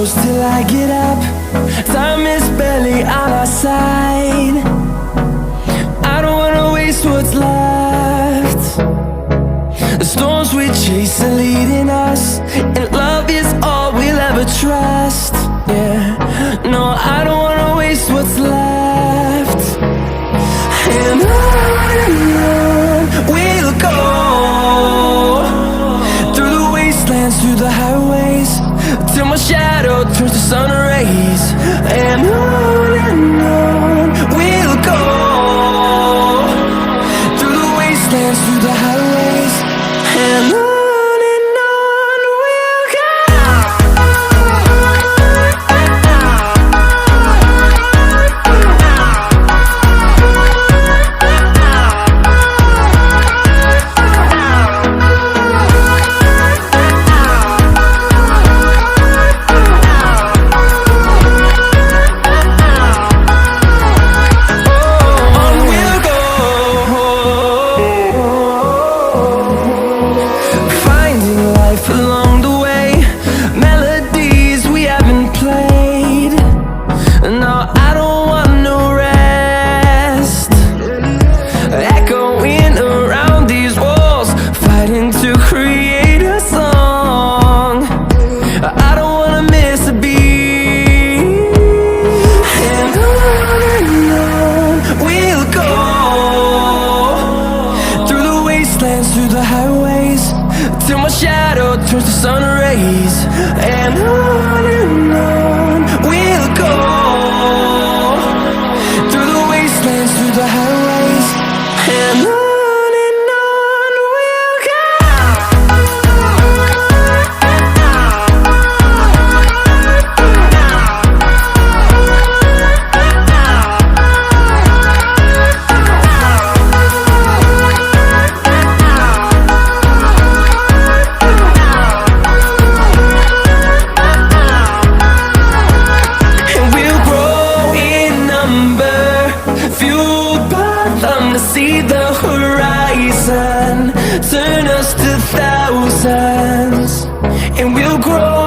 close till I get up. Time is barely on our side. I don't wanna waste what's left. The storms we chase are leading us, and love is all we'll ever trust. Yeah, no, I don't wanna waste what's left. And on we'll go, through the wastelands, through the highways, till my shadow turns to sun rays. And on we'll go, through the wastelands, through the highways, and on we'll go. Along the way, melodies we haven't played. No, I don't want no rest. Echoing around these walls, fighting to create a song. I don't wanna miss a beat. And on we'll go, through the wastelands, through the highways, till my shadow turns to sun rays. And on we'll go, through the wastelands, through the highways, and on we'll go. Fueled by them to see the horizon, turn us to thousands, and we'll grow